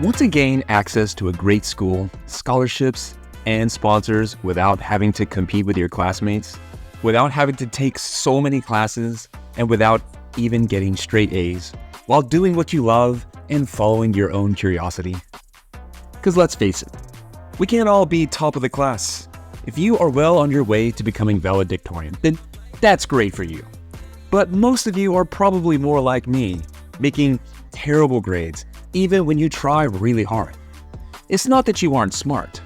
Want to gain access to a great school, scholarships, and sponsors without having to compete with your classmates, without having to take so many classes, and without even getting straight A's, while doing what you love and following your own curiosity? Because let's face it, we can't all be top of the class. If you are well on your way to becoming valedictorian, then that's great for you. But most of you are probably more like me, making terrible grades, even when you try really hard. It's not that you aren't smart,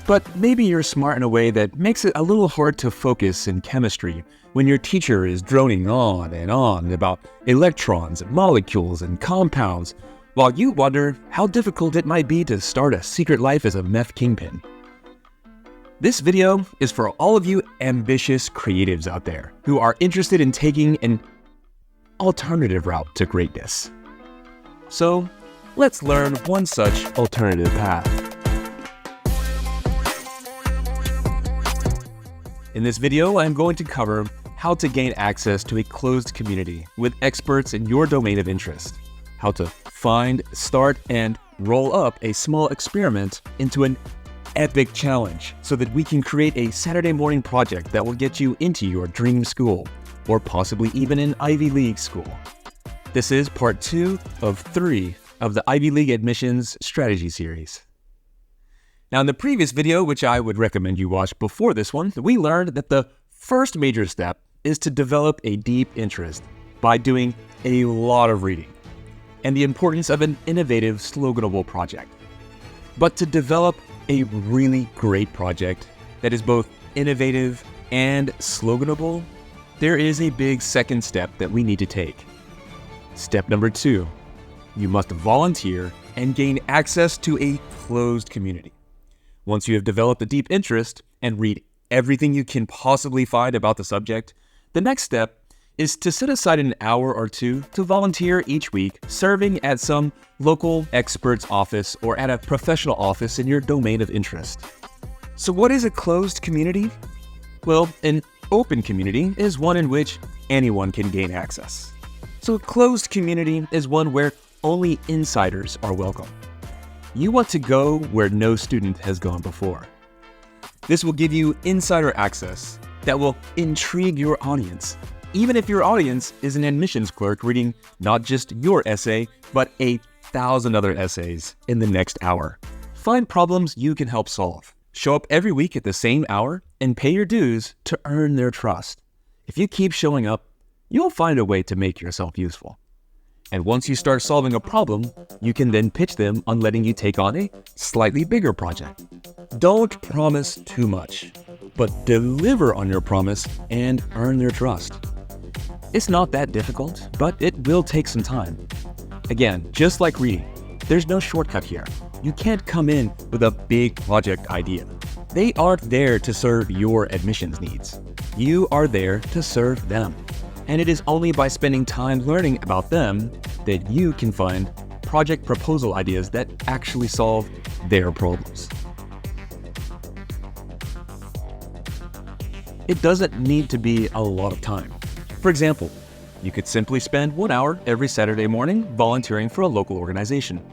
but maybe you're smart in a way that makes it a little hard to focus in chemistry when your teacher is droning on and on about electrons and molecules and compounds, while you wonder how difficult it might be to start a secret life as a meth kingpin. This video is for all of you ambitious creatives out there who are interested in taking an alternative route to greatness. So, let's learn one such alternative path. In this video, I'm going to cover how to gain access to a closed community with experts in your domain of interest, how to find, start, and roll up a small experiment into an epic challenge so that we can create a Saturday morning project that will get you into your dream school, or possibly even an Ivy League school. This is part 2 of 3 of the Ivy League Admissions Strategy Series. Now, in the previous video, which I would recommend you watch before this one, we learned that the first major step is to develop a deep interest by doing a lot of reading, and the importance of an innovative, sloganable project. But to develop a really great project that is both innovative and sloganable, there is a big second step that we need to take. Step number 2, you must volunteer and gain access to a closed community. Once you have developed a deep interest and read everything you can possibly find about the subject, the next step is to set aside an hour or two to volunteer each week, serving at some local expert's office or at a professional office in your domain of interest. So what is a closed community? Well, an open community is one in which anyone can gain access. So a closed community is one where only insiders are welcome. You want to go where no student has gone before. This will give you insider access that will intrigue your audience, even if your audience is an admissions clerk reading not just your essay, but 1,000 other essays in the next hour. Find problems you can help solve. Show up every week at the same hour and pay your dues to earn their trust. If you keep showing up, you'll find a way to make yourself useful. And once you start solving a problem, you can then pitch them on letting you take on a slightly bigger project. Don't promise too much, but deliver on your promise and earn their trust. It's not that difficult, but it will take some time. Again, just like reading, there's no shortcut here. You can't come in with a big project idea. They aren't there to serve your admissions needs. You are there to serve them. And it is only by spending time learning about them that you can find project proposal ideas that actually solve their problems. It doesn't need to be a lot of time. For example, you could simply spend 1 hour every Saturday morning volunteering for a local organization.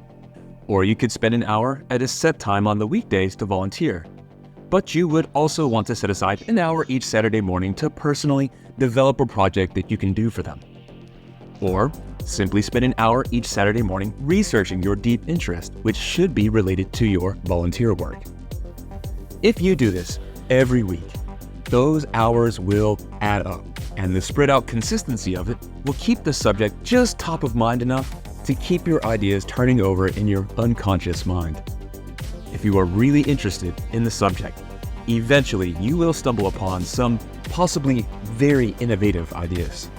Or you could spend an hour at a set time on the weekdays to volunteer. But you would also want to set aside an hour each Saturday morning to personally develop a project that you can do for them. Or simply spend an hour each Saturday morning researching your deep interest, which should be related to your volunteer work. If you do this every week, those hours will add up, and the spread out consistency of it will keep the subject just top of mind enough to keep your ideas turning over in your unconscious mind. If you are really interested in the subject, eventually you will stumble upon some possibly very innovative ideas.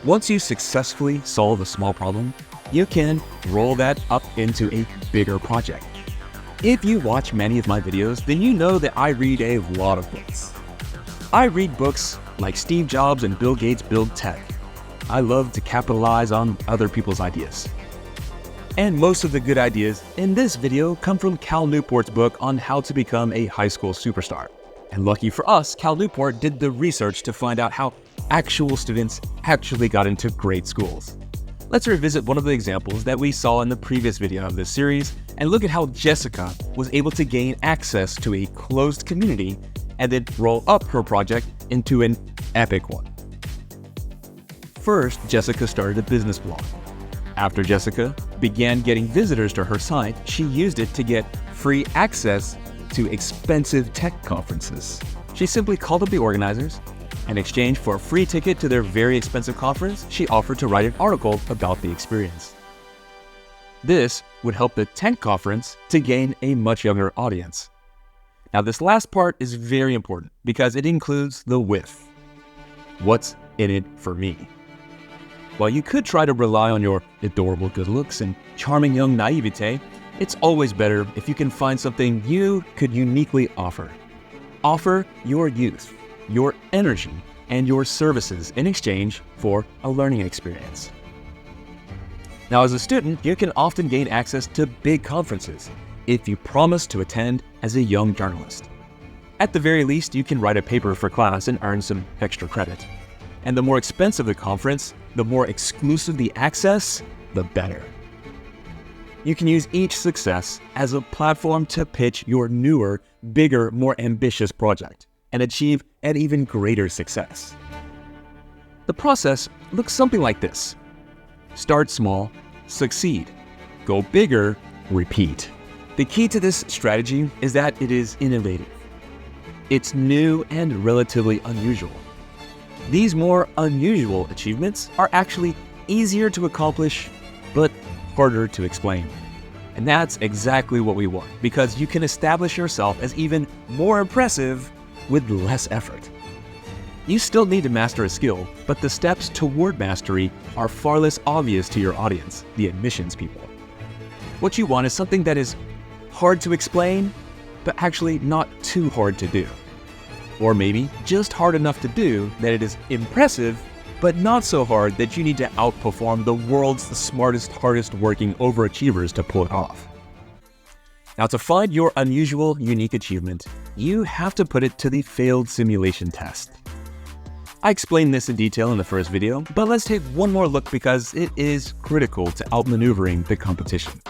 Once you successfully solve a small problem, you can roll that up into a bigger project. If you watch many of my videos, then you know that I read a lot of books. I read books like Steve Jobs and Bill Gates Build Tech. I love to capitalize on other people's ideas. And most of the good ideas in this video come from Cal Newport's book on how to become a high school superstar. And lucky for us, Cal Newport did the research to find out how actual students actually got into great schools. Let's revisit one of the examples that we saw in the previous video of this series and look at how Jessica was able to gain access to a closed community and then roll up her project into an epic one. First, Jessica started a business blog. After Jessica began getting visitors to her site, she used it to get free access to expensive tech conferences. She simply called up the organizers. In exchange for a free ticket to their very expensive conference, she offered to write an article about the experience. This would help the tech conference to gain a much younger audience. Now, this last part is very important because it includes the with. What's in it for me? While you could try to rely on your adorable good looks and charming young naivete, it's always better if you can find something you could uniquely offer. Offer your youth, your energy, and your services in exchange for a learning experience. Now, as a student, you can often gain access to big conferences if you promise to attend as a young journalist. At the very least, you can write a paper for class and earn some extra credit. And the more expensive the conference, the more exclusive the access, the better. You can use each success as a platform to pitch your newer, bigger, more ambitious project and achieve an even greater success. The process looks something like this. Start small, succeed. Go bigger, repeat. The key to this strategy is that it is innovative. It's new and relatively unusual. These more unusual achievements are actually easier to accomplish, but harder to explain. And that's exactly what we want, because you can establish yourself as even more impressive with less effort. You still need to master a skill, but the steps toward mastery are far less obvious to your audience, the admissions people. What you want is something that is hard to explain, but actually not too hard to do. Or maybe just hard enough to do that it is impressive, but not so hard that you need to outperform the world's smartest, hardest working overachievers to pull it off. Now, to find your unusual, unique achievement, you have to put it to the failed simulation test. I explained this in detail in the first video, but let's take one more look because it is critical to outmaneuvering the competition.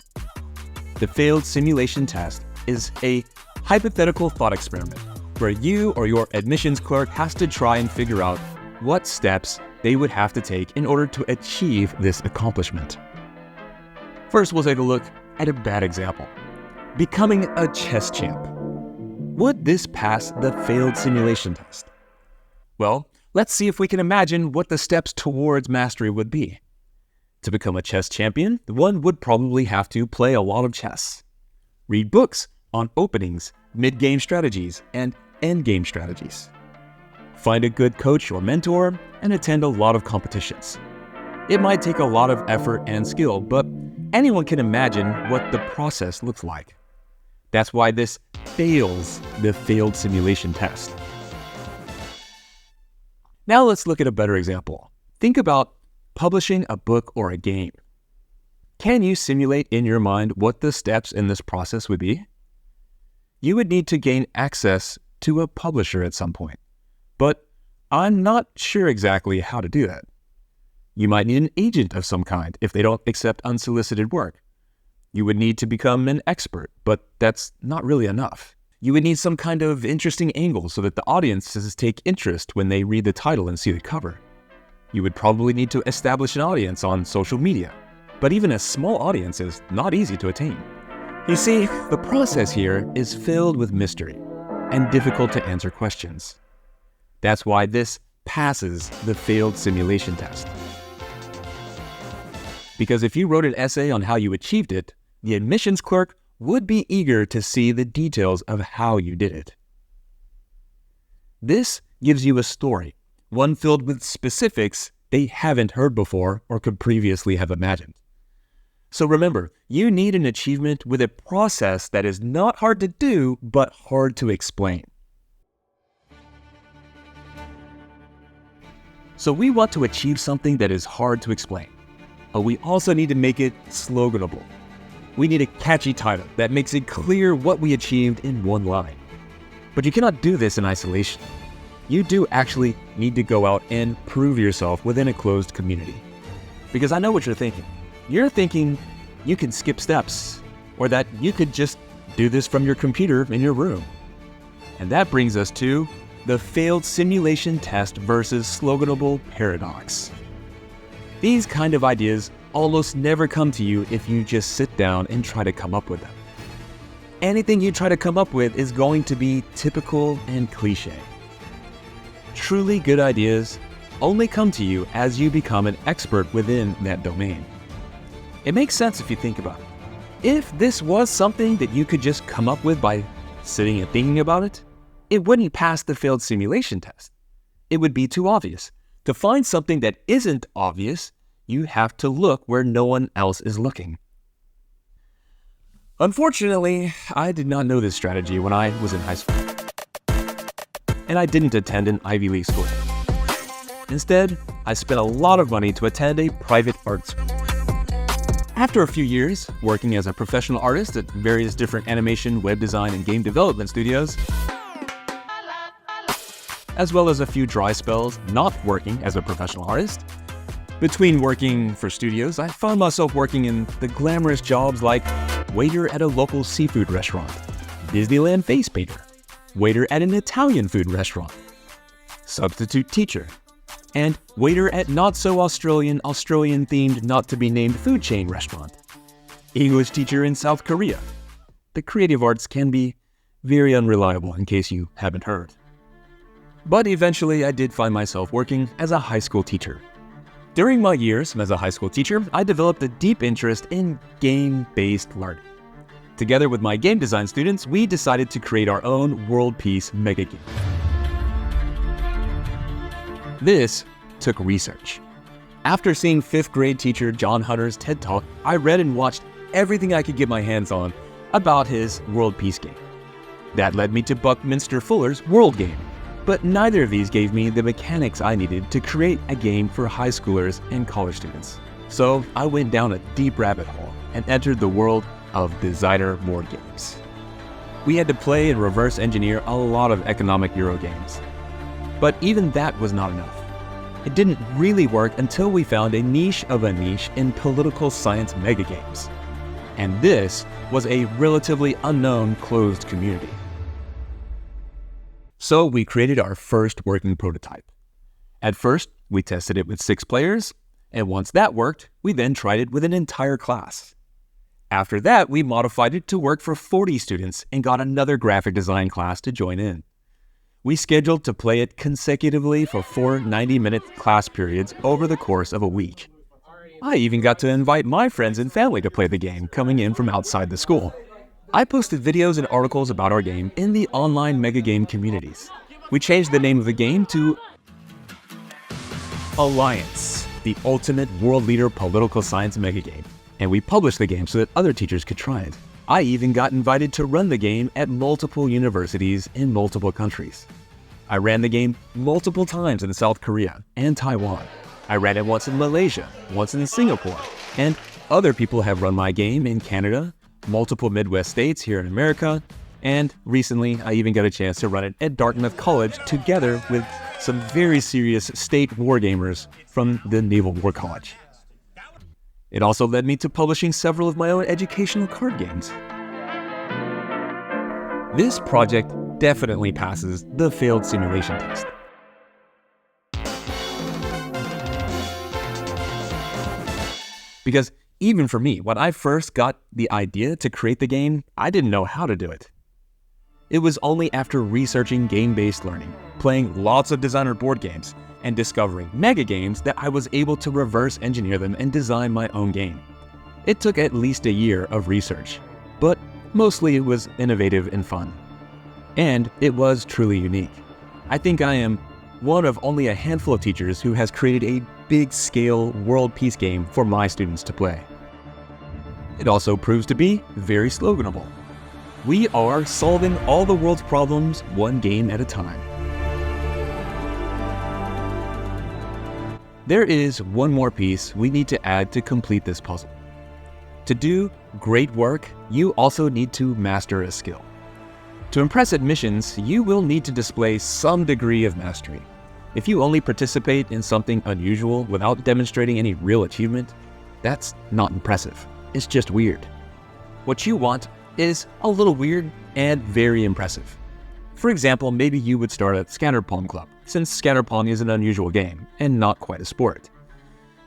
The failed simulation test is a hypothetical thought experiment where you or your admissions clerk has to try and figure out what steps they would have to take in order to achieve this accomplishment. First, we'll take a look at a bad example. Becoming a chess champ. Would this pass the failed simulation test? Well, let's see if we can imagine what the steps towards mastery would be. To become a chess champion, one would probably have to play a lot of chess, read books on openings, mid-game strategies, and end-game strategies, find a good coach or mentor, and attend a lot of competitions. It might take a lot of effort and skill, but anyone can imagine what the process looks like. That's why this fails the failed simulation test. Now let's look at a better example. Think about publishing a book or a game. Can you simulate in your mind what the steps in this process would be? You would need to gain access to a publisher at some point, but I'm not sure exactly how to do that. You might need an agent of some kind if they don't accept unsolicited work. You would need to become an expert, but that's not really enough. You would need some kind of interesting angle so that the audiences take interest when they read the title and see the cover. You would probably need to establish an audience on social media, but even a small audience is not easy to attain. You see, the process here is filled with mystery and difficult to answer questions. That's why this passes the failed simulation test. Because if you wrote an essay on how you achieved it, the admissions clerk would be eager to see the details of how you did it. This gives you a story, one filled with specifics they haven't heard before or could previously have imagined. So remember, you need an achievement with a process that is not hard to do, but hard to explain. So we want to achieve something that is hard to explain, but we also need to make it sloganable. We need a catchy title that makes it clear what we achieved in one line. But you cannot do this in isolation. You do actually need to go out and prove yourself within a closed community. Because I know what you're thinking. You're thinking you can skip steps, or that you could just do this from your computer in your room. And that brings us to the failed simulation test versus sloganable paradox. These kind of ideas almost never come to you if you just sit down and try to come up with them. Anything you try to come up with is going to be typical and cliche. Truly good ideas only come to you as you become an expert within that domain. It makes sense if you think about it. If this was something that you could just come up with by sitting and thinking about it, it wouldn't pass the failed simulation test. It would be too obvious. To find something that isn't obvious, you have to look where no one else is looking. Unfortunately, I did not know this strategy when I was in high school. And I didn't attend an Ivy League school. Instead, I spent a lot of money to attend a private art school. After a few years working as a professional artist at various different animation, web design, and game development studios, as well as a few dry spells not working as a professional artist, between working for studios, I found myself working in the glamorous jobs like waiter at a local seafood restaurant, Disneyland face painter, waiter at an Italian food restaurant, substitute teacher, and waiter at not-so-Australian, Australian-themed not-to-be-named food chain restaurant, English teacher in South Korea. The creative arts can be very unreliable, in case you haven't heard. But eventually I did find myself working as a high school teacher. During my years as a high school teacher, I developed a deep interest in game-based learning. Together with my game design students, we decided to create our own world peace mega game. This took research. After seeing 5th grade teacher John Hunter's TED Talk, I read and watched everything I could get my hands on about his world peace game. That led me to Buckminster Fuller's World Game. But neither of these gave me the mechanics I needed to create a game for high schoolers and college students. So I went down a deep rabbit hole and entered the world of designer board games. We had to play and reverse engineer a lot of economic Euro games. But even that was not enough. It didn't really work until we found a niche of a niche in political science mega games. And this was a relatively unknown closed community. So we created our first working prototype. At first, we tested it with 6 players, and once that worked, we then tried it with an entire class. After that, we modified it to work for 40 students and got another graphic design class to join in. We scheduled to play it consecutively for 4 90-minute class periods over the course of a week. I even got to invite my friends and family to play the game coming in from outside the school. I posted videos and articles about our game in the online mega game communities. We changed the name of the game to Alliance, the ultimate world leader political science mega game. And we published the game so that other teachers could try it. I even got invited to run the game at multiple universities in multiple countries. I ran the game multiple times in South Korea and Taiwan. I ran it once in Malaysia, once in Singapore, and other people have run my game in Canada, multiple Midwest states here in America, and recently I even got a chance to run it at Dartmouth College together with some very serious state wargamers from the Naval War College. It also led me to publishing several of my own educational card games. This project definitely passes the failed simulation test. Because even for me, when I first got the idea to create the game, I didn't know how to do it. It was only after researching game-based learning, playing lots of designer board games, and discovering mega games that I was able to reverse engineer them and design my own game. It took at least a year of research, but mostly it was innovative and fun. And it was truly unique. I think I am one of only a handful of teachers who has created a big-scale world peace game for my students to play. It also proves to be very sloganable. We are solving all the world's problems one game at a time. There is one more piece we need to add to complete this puzzle. To do great work, you also need to master a skill. To impress admissions, you will need to display some degree of mastery. If you only participate in something unusual without demonstrating any real achievement, that's not impressive. It's just weird. What you want is a little weird and very impressive. For example, maybe you would start a scatterpong club, since scatterpong is an unusual game and not quite a sport.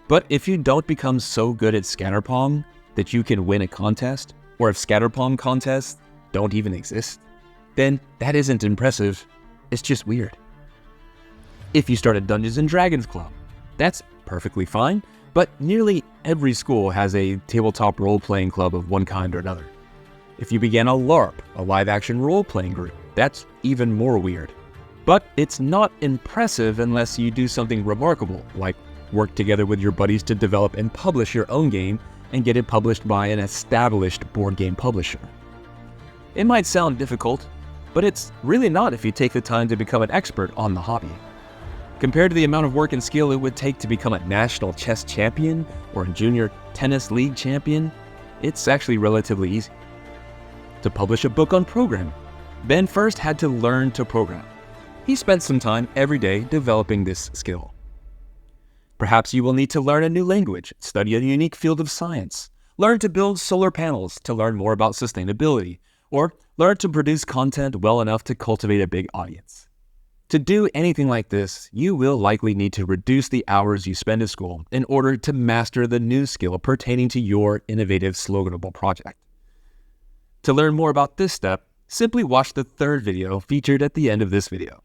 But if you don't become so good at scatterpong that you can win a contest, or if scatterpong contests don't even exist, then that isn't impressive, it's just weird. If you start a Dungeons & Dragons club, that's perfectly fine, but nearly every school has a tabletop role-playing club of one kind or another. If you began a LARP, a live-action role-playing group, that's even more weird. But it's not impressive unless you do something remarkable, like work together with your buddies to develop and publish your own game and get it published by an established board game publisher. It might sound difficult, but it's really not if you take the time to become an expert on the hobby. Compared to the amount of work and skill it would take to become a national chess champion or a junior tennis league champion, it's actually relatively easy. To publish a book on programming, Ben first had to learn to program. He spent some time every day developing this skill. Perhaps you will need to learn a new language, study a unique field of science, learn to build solar panels to learn more about sustainability, or learn to produce content well enough to cultivate a big audience. To do anything like this, you will likely need to reduce the hours you spend at school in order to master the new skill pertaining to your innovative sloganable project. To learn more about this step, simply watch the third video featured at the end of this video.